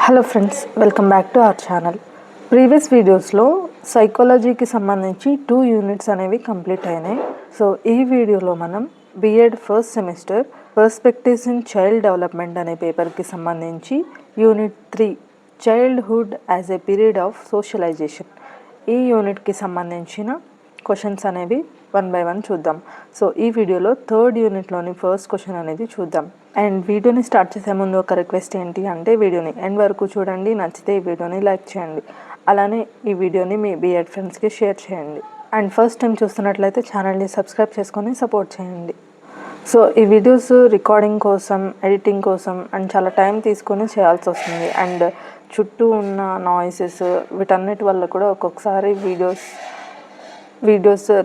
Hello friends, welcome back to our channel. Previous వీడియోస్లో సైకాలజీకి సంబంధించి 2 units అనేవి కంప్లీట్ అయినాయి. సో ఈ వీడియోలో మనం B Ed first semester perspectives in child development అనే పేపర్కి సంబంధించి unit 3 childhood as a period of socialization ఈ యూనిట్కి సంబంధించిన క్వశ్చన్స్ అనేవి 1 by 1 చూద్దాం. సో ఈ వీడియోలో 3rd యూనిట్లోని ఫస్ట్ క్వశ్చన్ అనేది చూద్దాం. అండ్ వీడియోని స్టార్ట్ చేసే ముందు ఒక రిక్వెస్ట్ ఏంటి అంటే వీడియోని ఎండ్ వరకు చూడండి, నచ్చితే ఈ వీడియోని లైక్ చేయండి, అలానే ఈ వీడియోని మీ బీఎడ్ ఫ్రెండ్స్కి షేర్ చేయండి. అండ్ ఫస్ట్ టైం చూస్తున్నట్లయితే ఛానల్ని సబ్స్క్రైబ్ చేసుకొని సపోర్ట్ చేయండి. సో ఈ వీడియోస్ రికార్డింగ్ కోసం, ఎడిటింగ్ కోసం అండ్ చాలా టైం తీసుకొని చేయాల్సి వస్తుంది. అండ్ చుట్టూ ఉన్న నాయిసెస్ వీటన్నిటి వల్ల కూడా ఒక్కొక్కసారి వీడియోస్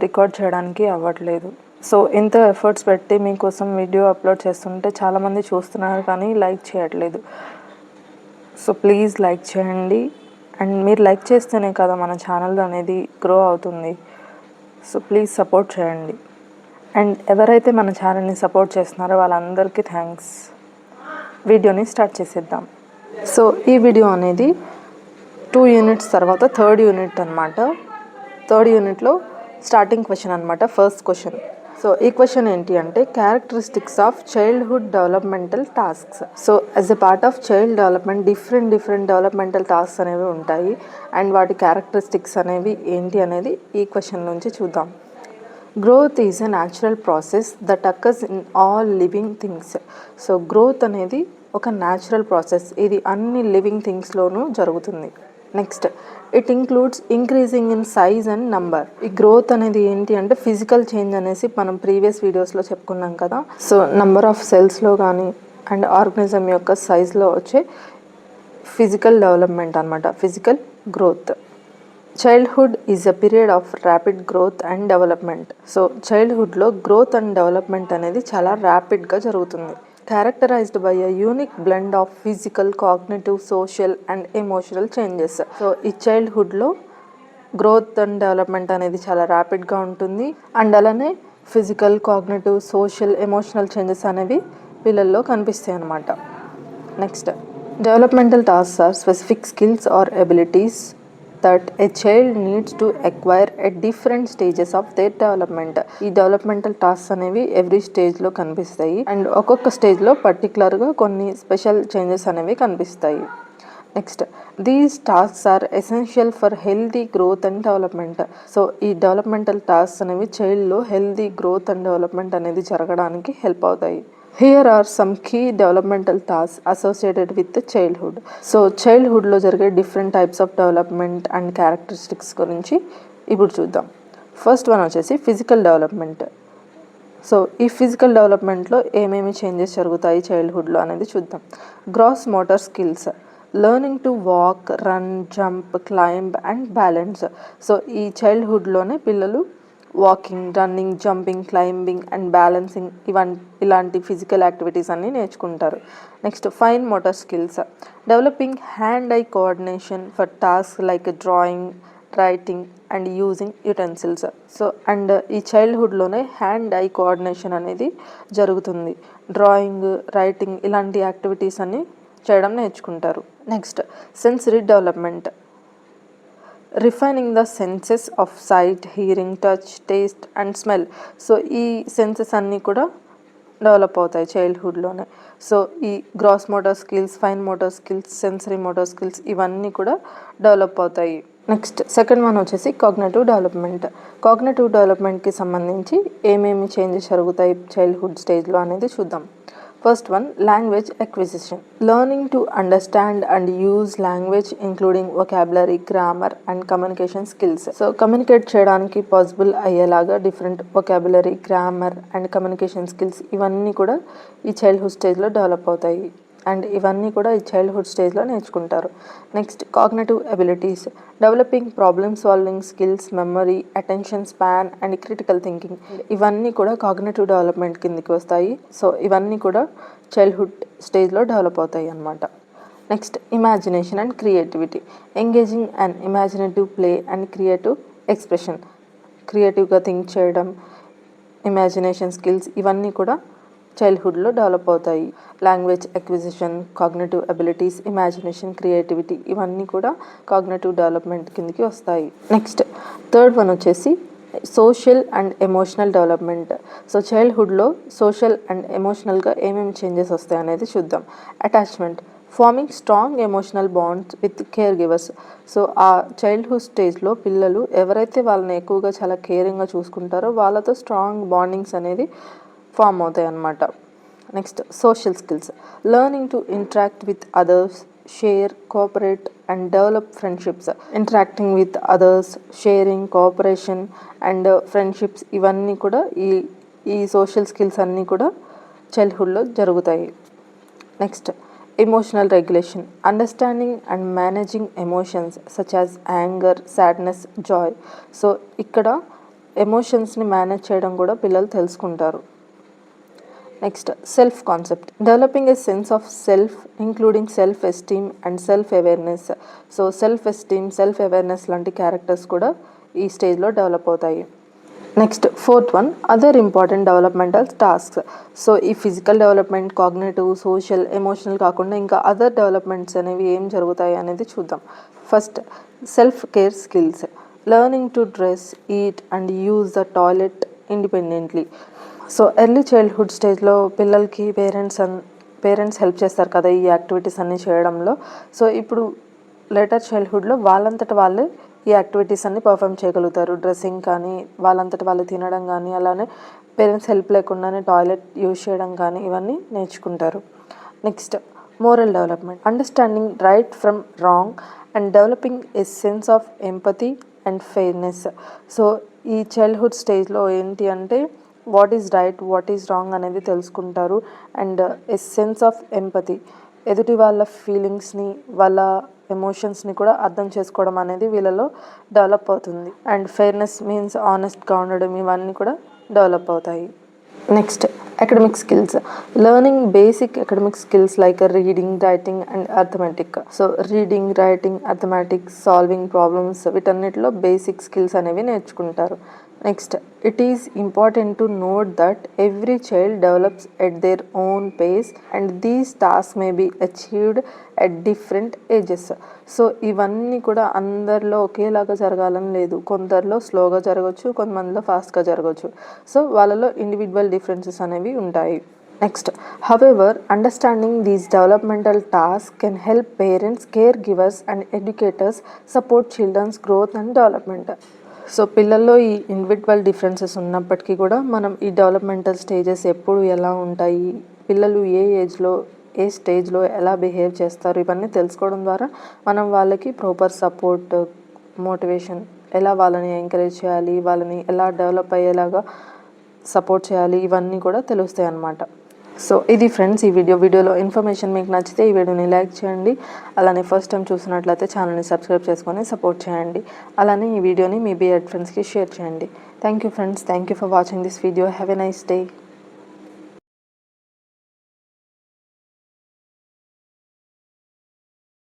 రికార్డ్ చేయడానికి అవ్వట్లేదు. సో ఇంత ఎఫర్ట్స్ పెట్టి మీకోసం వీడియో అప్లోడ్ చేస్తుంటే చాలామంది చూస్తున్నారు కానీ లైక్ చేయట్లేదు. సో ప్లీజ్ లైక్ చేయండి. అండ్ మీరు లైక్ చేస్తేనే కదా మన ఛానల్ అనేది గ్రో అవుతుంది. సో ప్లీజ్ సపోర్ట్ చేయండి. అండ్ ఎవరైతే మన ఛానల్ని సపోర్ట్ చేస్తున్నారో వాళ్ళందరికీ థ్యాంక్స్. వీడియోని స్టార్ట్ చేసేద్దాం. సో ఈ వీడియో అనేది 2 యూనిట్స్ తర్వాత 3rd యూనిట్ అనమాట. 3rd యూనిట్లో స్టార్టింగ్ క్వశ్చన్ అనమాట, ఫస్ట్ క్వశ్చన్. సో ఈ క్వశ్చన్ ఏంటి అంటే characteristics of childhood developmental tasks. So as a part of child development different developmental tasks అనేవి ఉంటాయి. అండ్ వాటి క్యారెక్టరిస్టిక్స్ అనేవి ఏంటి అనేది ఈ క్వశ్చన్ నుంచి చూద్దాం. Growth is a natural process that occurs in all living things. So growth అనేది ఒక న్యాచురల్ ప్రాసెస్, ఇది అన్ని లివింగ్ థింగ్స్లోనూ జరుగుతుంది. Next, it includes increasing in size and number. ఈ గ్రోత్ అనేది ఏంటి అంటే ఫిజికల్ చేంజ్ అనేసి మనం ప్రీవియస్ వీడియోస్లో చెప్పుకున్నాం కదా. సో నంబర్ ఆఫ్ సెల్స్లో కానీ అండ్ ఆర్గనిజం యొక్క సైజ్లో వచ్చే ఫిజికల్ డెవలప్మెంట్ అనమాట, physical growth. Childhood is a period of rapid growth and development. So చైల్డ్హుడ్లో గ్రోత్ అండ్ డెవలప్మెంట్ అనేది చాలా ర్యాపిడ్గా జరుగుతుంది. Characterized by a unique blend of physical, cognitive, social and emotional changes. So ఈ చైల్డ్హుడ్లో గ్రోత్ అండ్ డెవలప్మెంట్ అనేది చాలా ర్యాపిడ్గా ఉంటుంది. అండ్ అలానే physical, cognitive, social, emotional changes అనేవి పిల్లల్లో కనిపిస్తాయి అన్నమాట. Next, developmental tasks are specific skills or abilities that a child needs to acquire at different stages of their development. ఈ డెవలప్మెంటల్ టాస్క్స్ అనేవి ఎవ్రీ స్టేజ్లో కనిపిస్తాయి. అండ్ ఒక్కొక్క స్టేజ్లో పర్టికులర్గా కొన్ని స్పెషల్ చేంజెస్ అనేవి కనిపిస్తాయి. Next, these tasks are essential for healthy growth and development. So ఈ డెవలప్మెంటల్ టాస్క్స్ అనేవి చైల్డ్లో హెల్దీ గ్రోత్ అండ్ డెవలప్మెంట్ అనేది జరగడానికి హెల్ప్ అవుతాయి. Here are some key developmental task associated with childhood. So చైల్డ్హుడ్లో జరిగే different types of development and characteristics గురించి ఇప్పుడు చూద్దాం. ఫస్ట్ వన్ వచ్చేసి ఫిజికల్ డెవలప్మెంట్. సో ఈ ఫిజికల్ డెవలప్మెంట్లో ఏమేమి చేంజెస్ జరుగుతాయి చైల్డ్హుడ్లో అనేది చూద్దాం. Gross motor skills, learning to walk, run, jump, climb and balance. So ఈ చైల్డ్హుడ్లోనే పిల్లలు walking, running, jumping, climbing and balancing ఇలాంటి ఫిజికల్ యాక్టివిటీస్ అన్నీ నేర్చుకుంటారు. Next, fine motor skills, developing hand I coordination for task like drawing, writing and using utensils. So and ఈ చైల్డ్హుడ్లోనే hand I coordination అనేది జరుగుతుంది. Drawing, writing ఇలాంటి activities అన్నీ చేయడం నేర్చుకుంటారు. Next, sensory development, refining the senses of sight, hearing, touch, taste and smell. So ఈ senses అన్నీ కూడా డెవలప్ అవుతాయి చైల్డ్హుడ్లోనే. సో ఈ gross motor skills, fine motor skills, sensory motor skills ఇవన్నీ కూడా డెవలప్ అవుతాయి. నెక్స్ట్, సెకండ్ వన్ వచ్చేసి కాగ్నిటివ్ డెవలప్మెంట్. కాగ్నిటివ్ డెవలప్మెంట్కి సంబంధించి ఏమేమి చేంజెస్ జరుగుతాయి చైల్డ్హుడ్ స్టేజ్లో అనేది చూద్దాం. First one, language acquisition, learning to understand and use language including vocabulary, grammar and communication skills. So communicate చేయడానికి పాసిబుల్ అయ్యేలాగా different vocabulary, grammar and communication skills ఇవన్నీ కూడా ఈ చైల్డ్హుడ్ స్టేజ్లో డెవలప్ అవుతాయి. అండ్ ఇవన్నీ కూడా ఈ చైల్డ్హుడ్ స్టేజ్లో నేర్చుకుంటారు. Next, cognitive abilities, developing problem solving skills, memory, attention span and critical thinking ఇవన్నీ కూడా కాగ్నిటివ్ డెవలప్మెంట్ కిందకి వస్తాయి. సో ఇవన్నీ కూడా చైల్డ్హుడ్ స్టేజ్లో డెవలప్ అవుతాయి అన్నమాట. Next, imagination and creativity, engaging and imaginative play and creative expression. క్రియేటివ్గా థింక్ చేయడం, ఇమాజినేషన్ స్కిల్స్ ఇవన్నీ కూడా చైల్డ్హుడ్లో డెవలప్ అవుతాయి. Language acquisition, cognitive abilities, imagination, creativity ఇవన్నీ కూడా కాగ్నిటివ్ డెవలప్మెంట్ కిందకి వస్తాయి. నెక్స్ట్ థర్డ్ వన్ వచ్చేసి social and emotional development. So చైల్డ్హుడ్లో సోషల్ అండ్ ఎమోషనల్గా ఏమేమి చేంజెస్ వస్తాయి అనేది చూద్దాం. Attachment, forming strong emotional bonds with care givers. So ఆ చైల్డ్హుడ్ స్టేజ్లో పిల్లలు ఎవరైతే వాళ్ళని ఎక్కువగా చాలా కేరింగ్గా చూసుకుంటారో వాళ్ళతో స్ట్రాంగ్ బాండింగ్స్ అనేది ఫామ్ అవుతాయి అన్నమాట. Next social skills, learning to interact with others, share, cooperate and develop friendships. Interacting with others, sharing, cooperation and friendships ఇవన్నీ కూడా ఈ సోషల్ స్కిల్స్ అన్నీ కూడా చైల్డ్హుడ్లో జరుగుతాయి. Next emotional regulation, understanding and managing emotions such as anger, sadness, Joy. So ఇక్కడ ఎమోషన్స్ని manage చేయడం కూడా పిల్లలు తెలుసుకుంటారు. Next self concept, developing a sense of self including self esteem and self awareness. So self esteem, self awareness లాంటి characters కూడా ఈ స్టేజ్లో డెవలప్ అవుతాయి. Next fourth one other important developmental tasks. So ఈ physical development, cognitive, social, emotional కాకుండా ఇంకా other developments అనేవి ఏం జరుగుతాయి అనేది చూద్దాం. First self care skills, learning to dress, eat and use the toilet independently. So early childhood స్టేజ్లో పిల్లలకి పేరెంట్స్ హెల్ప్ చేస్తారు కదా ఈ యాక్టివిటీస్ అన్నీ చేయడంలో. సో ఇప్పుడు లేటర్ చైల్డ్హుడ్లో వాళ్ళంతట వాళ్ళే ఈ యాక్టివిటీస్ అన్ని పర్ఫామ్ చేయగలుగుతారు. డ్రెస్సింగ్ కానీ, వాళ్ళంతట వాళ్ళు తినడం కానీ, అలానే పేరెంట్స్ హెల్ప్ లేకుండానే టాయిలెట్ యూజ్ చేయడం కానీ ఇవన్నీ నేర్చుకుంటారు. Next moral development, understanding right from wrong and developing a sense of empathy and fairness. So ఈ చైల్డ్హుడ్ స్టేజ్లో ఏంటి అంటే what is right, what is wrong అనేది తెలుసుకుంటారు. And a sense of empathy, ఎదుటి వాళ్ళ ఫీలింగ్స్ని, వాళ్ళ ఎమోషన్స్ని కూడా అర్థం చేసుకోవడం అనేది వీళ్ళలో డెవలప్ అవుతుంది. అండ్ ఫెయిర్నెస్ మీన్స్ ఆనెస్ట్గా ఉండడం, ఇవన్నీ కూడా డెవలప్ అవుతాయి. Next academic skills, learning basic academic skills like reading, writing and arithmetic. So reading, writing, arithmetics, solving problems వీటన్నిటిలో బేసిక్ స్కిల్స్ అనేవి నేర్చుకుంటారు. Next it is important to note that every child develops at their own pace and these task may be achieved at different ages. So ఇవన్నీ కూడా అందరిలో ఒకేలాగా జరగాలని లేదు. కొందరిలో స్లోగా జరగవచ్చు, కొంతమందిలో ఫాస్ట్గా జరగవచ్చు. సో వాళ్ళలో ఇండివిజువల్ డిఫరెన్సెస్ అనేవి ఉంటాయి. Next however understanding these developmental task can help parents, care givers and educators support children's growth and development. So పిల్లల్లో ఈ ఇండివిజువల్ డిఫరెన్సెస్ ఉన్నప్పటికీ కూడా మనం ఈ డెవలప్మెంటల్ స్టేజెస్ ఎప్పుడు ఎలా ఉంటాయి, పిల్లలు ఏ ఏజ్లో, ఏ స్టేజ్లో ఎలా బిహేవ్ చేస్తారు, ఇవన్నీ తెలుసుకోవడం ద్వారా మనం వాళ్ళకి ప్రాపర్ సపోర్ట్, మోటివేషన్, ఎలా వాళ్ళని ఎంకరేజ్ చేయాలి, వాళ్ళని ఎలా డెవలప్ అయ్యేలాగా సపోర్ట్ చేయాలి, ఇవన్నీ కూడా తెలుస్తాయి అన్నమాట. సో ఇది ఫ్రెండ్స్ ఈ వీడియోలో ఇన్ఫర్మేషన్ మీకు నచ్చితే ఈ వీడియోని లైక్ చేయండి. అలానే ఫస్ట్ టైం చూసినట్లయితే ఛానల్ని సబ్స్క్రైబ్ చేసుకొని సపోర్ట్ చేయండి. అలానే ఈ వీడియోని మీ బియర్డ్ ఫ్రెండ్స్కి షేర్ చేయండి. Thank you friends, thank you for watching this video. Have a nice day.